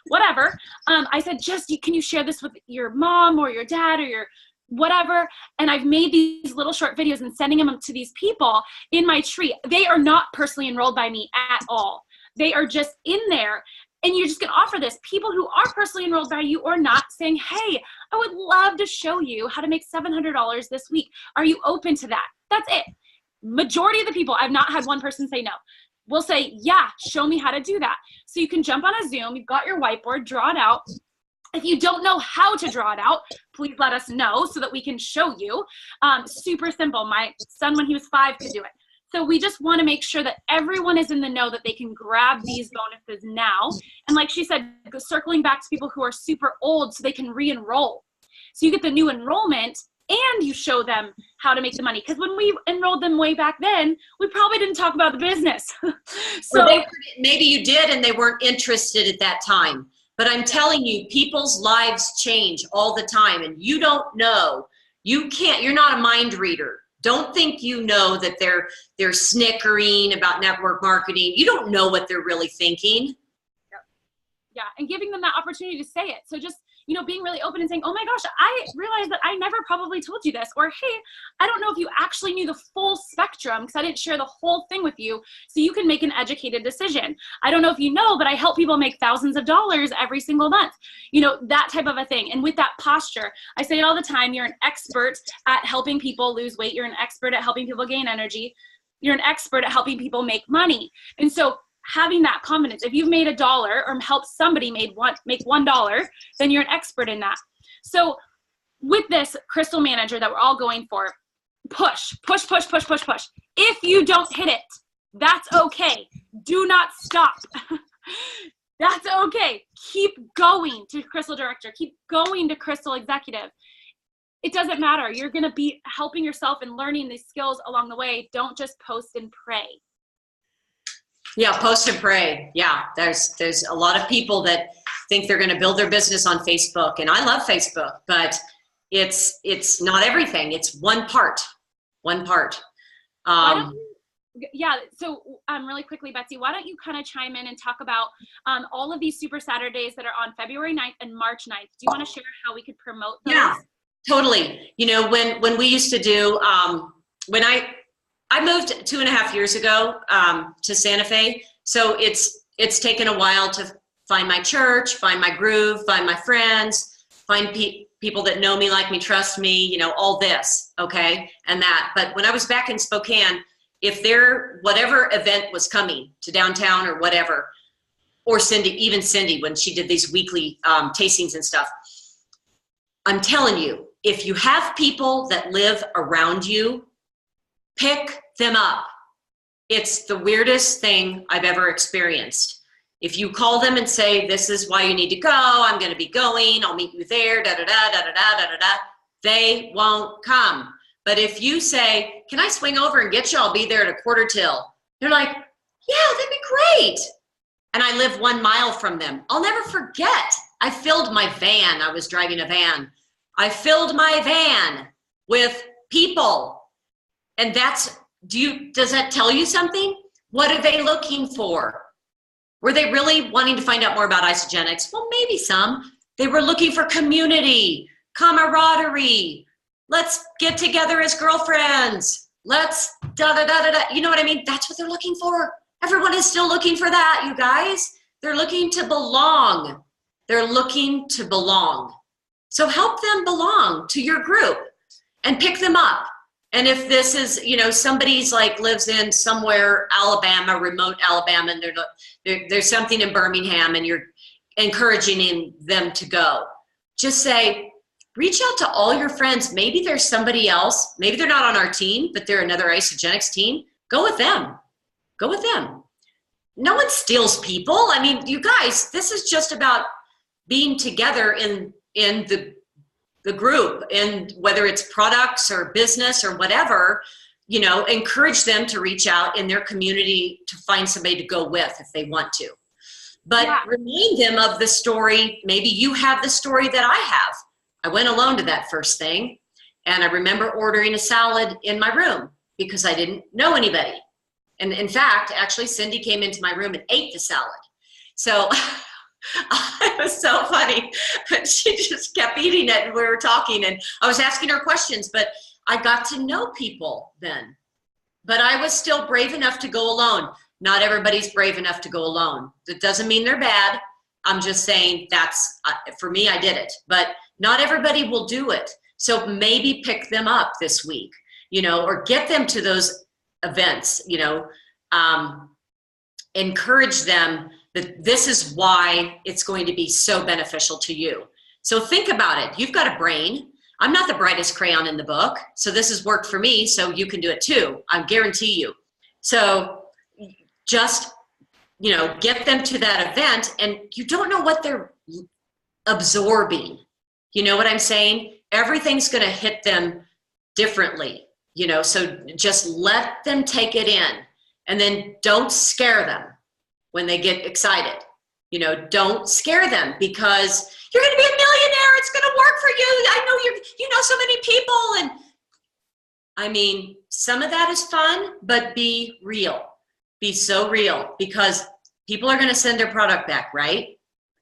whatever. I said, can you share this with your mom or your dad or your whatever? And I've made these little short videos and sending them to these people in my tree. They are not personally enrolled by me at all. They are just in there. And you're just going to offer this. People who are personally enrolled by you or not, saying, hey, I would love to show you how to make $700 this week. Are you open to that? That's it. Majority of the people, I've not had one person say no. we'll say, yeah, show me how to do that. So you can jump on a Zoom, you've got your whiteboard, draw it out. If you don't know how to draw it out, please let us know so that we can show you. Super simple. My son, when he was 5, could do it. So we just want to make sure that everyone is in the know that they can grab these bonuses now. And like she said, circling back to people who are super old so they can re-enroll. So you get the new enrollment and you show them how to make the money. Because when we enrolled them way back then, we probably didn't talk about the business. So maybe you did and they weren't interested at that time. But I'm telling you, people's lives change all the time, and you don't know. You're not a mind reader. Don't think you know that they're snickering about network marketing. You don't know what they're really thinking. Yeah, and giving them that opportunity to say it. So just, being really open and saying, oh my gosh, I realized that I never probably told you this. Or, hey, I don't know if you actually knew the full spectrum because I didn't share the whole thing with you so you can make an educated decision. I don't know if you know, but I help people make thousands of dollars every single month. That type of a thing. And with that posture, I say it all the time, you're an expert at helping people lose weight. You're an expert at helping people gain energy. You're an expert at helping people make money. And so having that confidence, if you've made $1 or helped somebody make $1, then you're an expert in that. So with this crystal manager that we're all going for, push. If you don't hit it, that's okay. Do not stop. That's okay. Keep going to crystal director. Keep going to crystal executive. It doesn't matter. You're going to be helping yourself and learning these skills along the way. Don't just post and pray. Yeah, post and pray. Yeah, there's a lot of people that think they're going to build their business on Facebook, and I love Facebook, but it's not everything. It's one part. So really quickly, Betsy, why don't you kind of chime in and talk about all of these Super Saturdays that are on February 9th and March 9th. Do you want to share how we could promote those? Yeah, totally. When we used to do, when I moved 2.5 years ago to Santa Fe, so it's taken a while to find my church, find my groove, find my friends, find people that know me, like me, trust me, all this, okay, and that. But when I was back in Spokane, if whatever event was coming to downtown or whatever, or even Cindy, when she did these weekly tastings and stuff, I'm telling you, if you have people that live around you, pick them up. It's the weirdest thing I've ever experienced. If you call them and say, this is why you need to go, I'm going to be going, I'll meet you there, they won't come. But if you say, can I swing over and get you? I'll be there at 1:45. They're like, yeah, that'd be great. And I live 1 mile from them. I'll never forget. I filled my van. I was driving a van. I filled my van with people. And does that tell you something? What are they looking for? Were they really wanting to find out more about isagenix? Well, maybe some. They were looking for community, camaraderie. Let's get together as girlfriends. Let's da-da-da-da-da. You know what I mean? That's what they're looking for. Everyone is still looking for that, you guys. They're looking to belong. They're looking to belong. So help them belong to your group and pick them up. And if this is, somebody's lives in somewhere, Alabama, remote Alabama, and there's something in Birmingham and you're encouraging them to go, just say, reach out to all your friends. Maybe there's somebody else. Maybe they're not on our team, but they're another isagenix team. Go with them. Go with them. No one steals people. I mean, you guys, this is just about being together in the group, and whether it's products or business or whatever, encourage them to reach out in their community to find somebody to go with if they want to. But remind them of the story. Maybe you have the story that I have. I went alone to that first thing, and I remember ordering a salad in my room because I didn't know anybody. And in fact, actually, Cindy came into my room and ate the salad. So it was so funny. She just kept eating it, and we were talking, and I was asking her questions, but I got to know people then. But I was still brave enough to go alone. Not everybody's brave enough to go alone. That doesn't mean they're bad. I'm just saying for me, I did it. But not everybody will do it. So maybe pick them up this week, or get them to those events, encourage them that this is why it's going to be so beneficial to you. So think about it. You've got a brain. I'm not the brightest crayon in the book, so this has worked for me, so you can do it too. I guarantee you. So just, get them to that event, and you don't know what they're absorbing. You know what I'm saying? Everything's going to hit them differently, so just let them take it in, and then don't scare them when they get excited. Don't scare them, because you're going to be a millionaire. It's going to work for you. I know you know so many people. And I mean, some of that is fun, but be real. Be so real, because people are going to send their product back, right?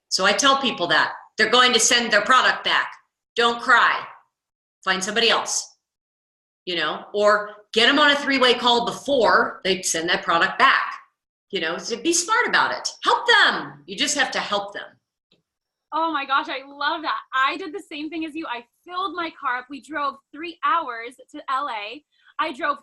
So I tell people that they're going to send their product back. Don't cry. Find somebody else, or get them on a 3-way call before they send that product back. So be smart about it. Help them. You just have to help them. Oh my gosh, I love that. I did the same thing as you. I filled my car up. We drove 3 hours to LA. I drove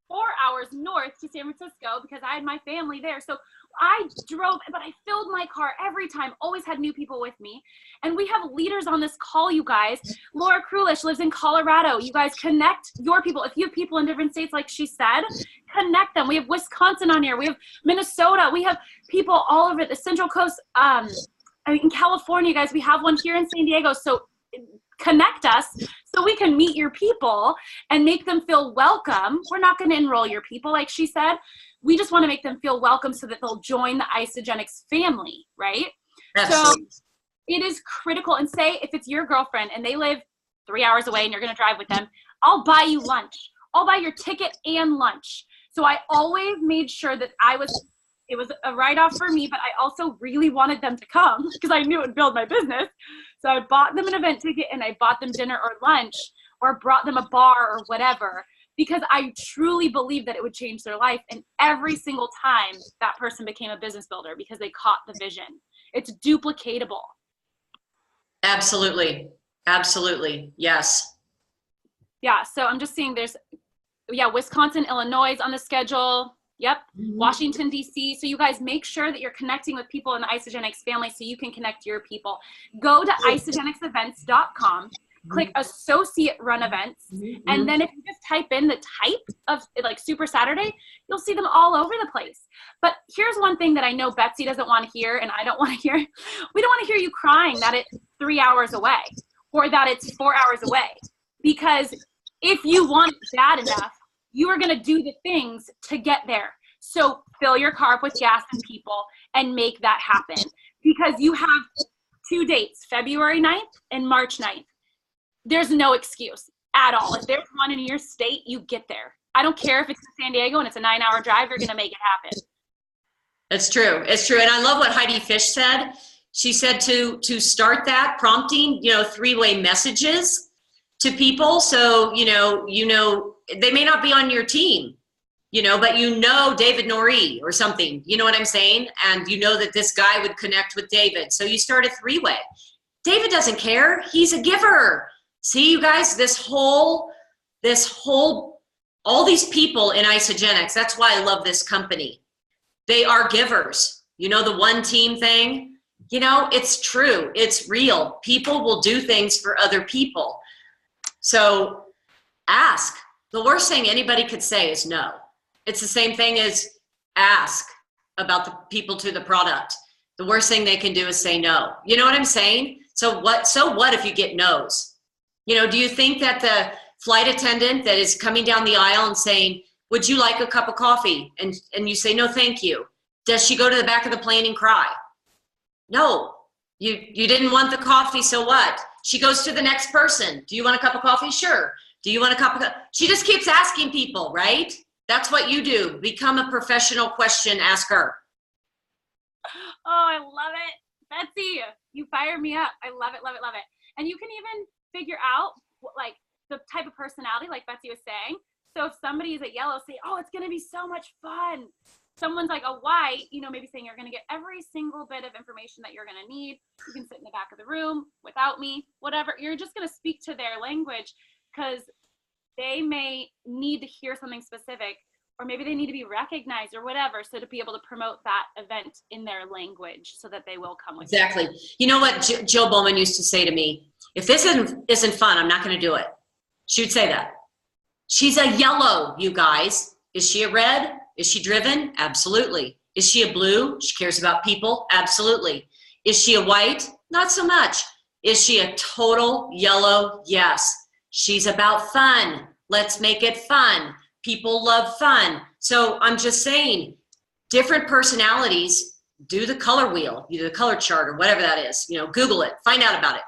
4 hours north to San Francisco because I had my family there. So I drove, but I filled my car every time, always had new people with me. And we have leaders on this call, you guys. Laura Krulish lives in Colorado. You guys connect your people. If you have people in different states, like she said, connect them. We have Wisconsin on here. We have Minnesota. We have people all over the Central Coast. In California, guys, we have one here in San Diego. So connect us so we can meet your people and make them feel welcome. We're not going to enroll your people, like she said. We just want to make them feel welcome so that they'll join the isagenix family, right? Absolutely. So it is critical. And say if it's your girlfriend and they live 3 hours away and you're going to drive with them, I'll buy you lunch. I'll buy your ticket and lunch. So I always made sure that it was a write-off for me, but I also really wanted them to come because I knew it would build my business. So I bought them an event ticket and I bought them dinner or lunch or brought them a bar or whatever, because I truly believe that it would change their life. And every single time that person became a business builder because they caught the vision. It's duplicatable. Absolutely. Absolutely. Yes. Yeah. So I'm just seeing Wisconsin, Illinois is on the schedule. Yep. Mm-hmm. Washington, D.C. So you guys make sure that you're connecting with people in the isagenix family so you can connect your people. Go to isagenixevents.com, click associate run events. And then if you just type in the type of like Super Saturday, you'll see them all over the place. But here's one thing that I know Betsy doesn't want to hear and I don't want to hear. We don't want to hear you crying that it's 3 hours away or that it's 4 hours away. Because if you want it bad enough, you are going to do the things to get there. So fill your car up with gas and people and make that happen. Because you have 2 dates, February 9th and March 9th. There's no excuse at all. If there's one in your state, you get there. I don't care if it's in San Diego and it's a 9-hour drive, you're going to make it happen. It's true. It's true. And I love what Heidi Fish said. She said to start that prompting, 3-way messages to people. So, they may not be on your team, but David Norrie or something, you know what I'm saying? And that this guy would connect with David. So you start a 3-way. David doesn't care. He's a giver. See, you guys, all these people in isagenix, that's why I love this company. They are givers. The one team thing, it's true. It's real. People will do things for other people. So ask. The worst thing anybody could say is no. It's the same thing as ask about the people to the product. The worst thing they can do is say no. You know what I'm saying? So what if you get no's? Do you think that the flight attendant that is coming down the aisle and saying, would you like a cup of coffee? And you say, no, thank you. Does she go to the back of the plane and cry? No, you didn't want the coffee, so what? She goes to the next person. Do you want a cup of coffee? Sure. Do you want a cup of coffee? She just keeps asking people, right? That's what you do. Become a professional question asker. Oh, I love it. Betsy, you fire me up. I love it, love it, love it. And you can even figure out like the type of personality, like Betsy was saying. So if somebody is at yellow, say, oh, it's going to be so much fun. Someone's like a white, maybe saying you're going to get every single bit of information that you're going to need. You can sit in the back of the room without me, whatever. You're just going to speak to their language because they may need to hear something specific or maybe they need to be recognized or whatever. So to be able to promote that event in their language so that they will come with Exactly. you. You know what Jill Bowman used to say to me? If this isn't fun, I'm not going to do it. She would say that. She's a yellow, you guys. Is she a red? Is she driven? Absolutely. Is she a blue? She cares about people? Absolutely. Is she a white? Not so much. Is she a total yellow? Yes. She's about fun. Let's make it fun. People love fun. So I'm just saying, different personalities, do the color wheel, you do the color chart or whatever that is. You know, Google it, find out about it,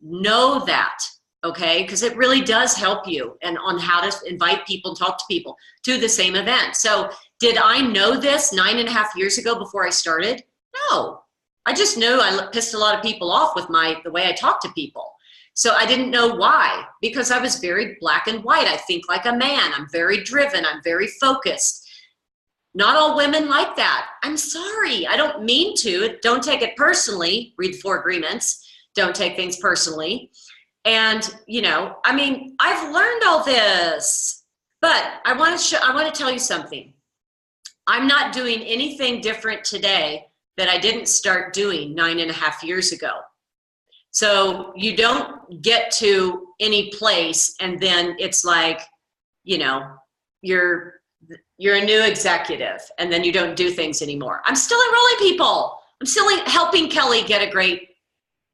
know that, okay? Because it really does help you and on how to invite people, talk to people to the same event. So did I know this 9.5 years ago before I started? No. I just knew I pissed a lot of people off with the way I talk to people. So I didn't know why, because I was very black and white. I think like a man. I'm very driven. I'm very focused. Not all women like that. I'm sorry. I don't mean to. Don't take it personally. Read the 4 agreements. Don't take things personally. And, you know, I mean, I've learned all this, but I want to tell you something. I'm not doing anything different today that I didn't start doing 9.5 years ago. So you don't get to any place and then it's like, you know, you're a new executive and then you don't do things anymore. I'm still enrolling people. I'm still helping Kelly get a great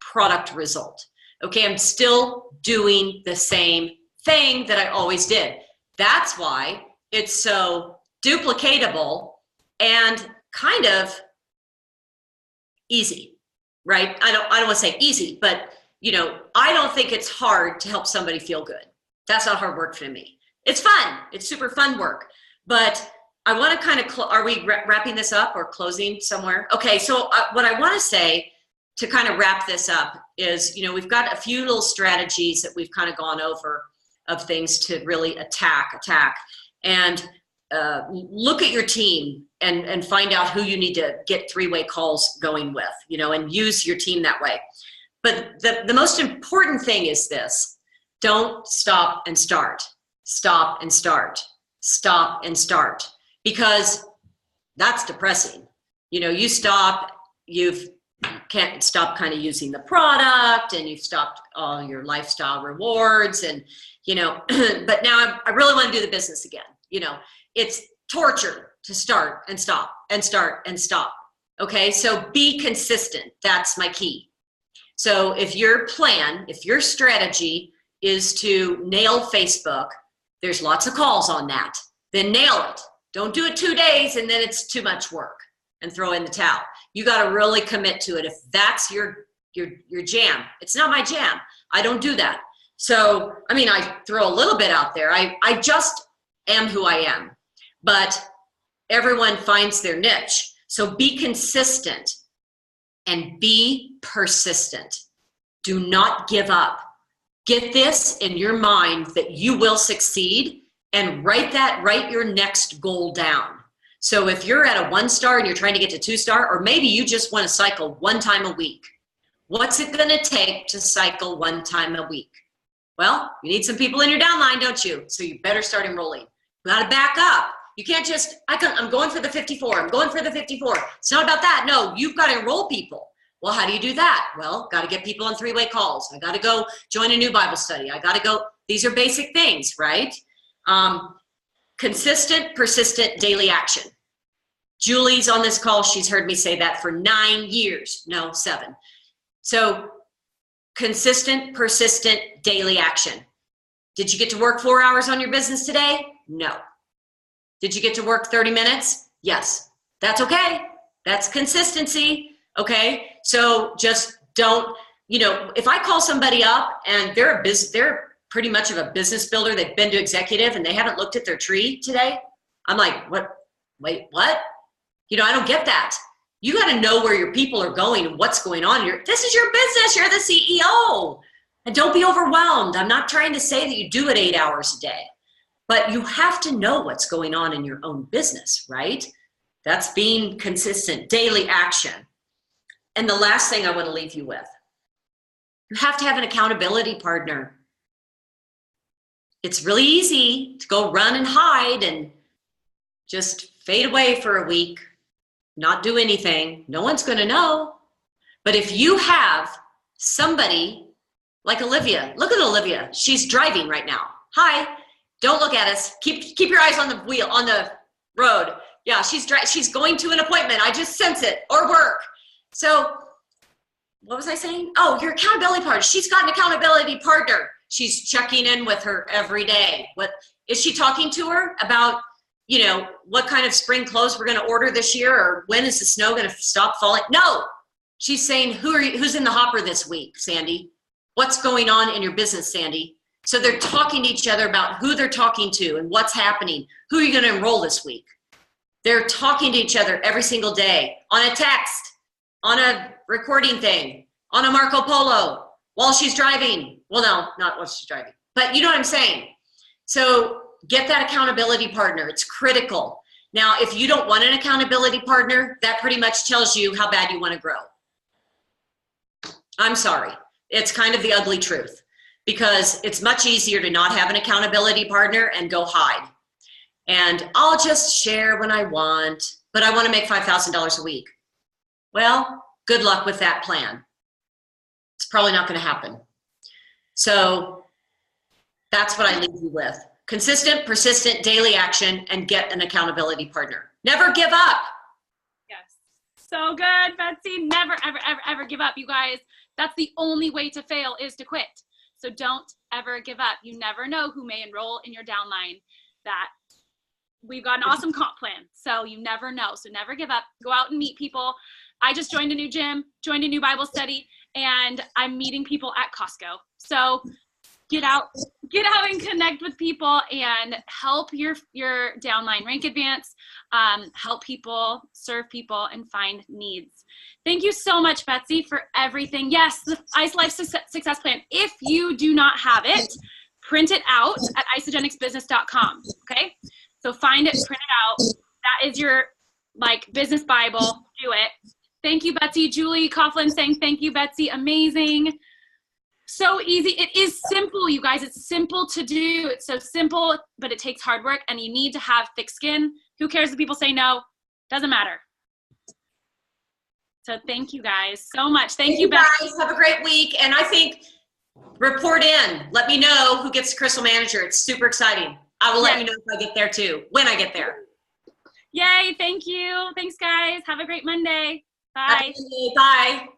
product result. Okay, I'm still doing the same thing that I always did. That's why it's so duplicatable and kind of easy. Right? I don't want to say easy, but you know, I don't think it's hard to help somebody feel good. That's not hard work for me. It's fun. It's super fun work. But I want to kind of, are we wrapping this up or closing somewhere? Okay. So what I want to say to kind of wrap this up is, you know, we've got a few little strategies that we've kind of gone over of things to really attack and look at your team and find out who you need to get 3-way calls going with, you know, and use your team that way. But the most important thing is this: don't stop and start. Stop and start. Stop and start. Because that's depressing. You know, you can't stop kind of using the product and you've stopped all your lifestyle rewards and, you know, but now I really want to do the business again. You know, it's torture to start and stop and start and stop. Okay, so be consistent. That's my key. So if your strategy is to nail Facebook, there's lots of calls on that. Then nail it. Don't do it 2 days and then it's too much work and throw in the towel. You got to really commit to it. If that's your jam, it's not my jam. I don't do that. So, I mean, I throw a little bit out there. I just am who I am. But everyone finds their niche. So be consistent and be persistent. Do not give up. Get this in your mind that you will succeed and write your next goal down. So if you're at a 1-star and you're trying to get to 2-star, or maybe you just want to cycle 1 time a week, what's it going to take to cycle 1 time a week? Well, you need some people in your downline, don't you? So you better start enrolling. You got to back up. You can't just, I'm going for the 54. I'm going for the 54. It's not about that. No, you've got to enroll people. Well, how do you do that? Well, got to get people on 3-way calls. I got to go join a new Bible study. I got to go. These are basic things, right? Consistent, persistent, daily action. Julie's on this call. She's heard me say that for 9 years. No, 7. So consistent, persistent, daily action. Did you get to work 4 hours on your business today? No. Did you get to work 30 minutes? Yes. That's okay. That's consistency. Okay. So just don't, you know, if I call somebody up and they're pretty much of a business builder, they've been to executive and they haven't looked at their tree today, I'm like, what? Wait, what? You know, I don't get that. You got to know where your people are going and what's going on. This is your business. You're the CEO. And don't be overwhelmed. I'm not trying to say that you do it 8 hours a day, but you have to know what's going on in your own business, right? That's being consistent, daily action. And the last thing I want to leave you with, you have to have an accountability partner. It's really easy to go run and hide and Just fade away for a week, not do anything. No one's going to know. But if you have somebody like Olivia, look at Olivia. She's driving right now. Hi, don't look at us. Keep your eyes on the wheel, on the road. Yeah, she's going to an appointment. I just sense it, or work. So what was I saying? Oh, your accountability partner. She's got an accountability partner. She's checking in with her every day. What is she talking to her about? What kind of spring clothes we're going to order this year, or when is the snow going to stop falling? No, she's saying, who's in the hopper this week, Sandy? What's going on in your business, Sandy? So they're talking to each other about who they're talking to and what's happening. Who are you going to enroll this week? They're talking to each other every single day on a text, on a recording thing, on a Marco Polo, while she's driving. Well, no, not while she's driving, but you know what I'm saying. So get that accountability partner. It's critical. Now, if you don't want an accountability partner, that pretty much tells you how bad you want to grow. I'm sorry. It's kind of the ugly truth, because it's much easier to not have an accountability partner and go hide. And I'll just share when I want, but I want to make $5,000 a week. Well, good luck with that plan. It's probably not going to happen. So that's what I leave you with. Consistent, persistent, daily action, and get an accountability partner. Never give up. Yes. So good, Betsy. Never, ever, ever, ever give up, you guys. That's the only way to fail, is to quit. So don't ever give up. You never know who may enroll in your downline. That we've got an awesome comp plan. So you never know. So never give up. Go out and meet people. I just joined a new gym, joined a new Bible study, and I'm meeting people at Costco. So get out and connect with people and help your downline rank advance, help people, serve people, and find needs. Thank you so much, Betsy, for everything. Yes, the ICE Life Success Plan. If you do not have it, print it out at isagenixbusiness.com, okay? So find it, print it out. That is your business Bible. Do it. Thank you, Betsy. Julie Coughlin saying thank you, Betsy. Amazing. So easy. It is simple, you guys. It's simple to do. It's so simple, but it takes hard work, and you need to have thick skin. Who cares if people say no? Doesn't matter. So thank you guys so much. Thank you, Betsy. Guys, have a great week. And I think report in. Let me know who gets the Crystal Manager. It's super exciting. I will let you know if I get there too, when I get there. Yay. Thank you. Thanks, guys. Have a great Monday. Bye. Bye.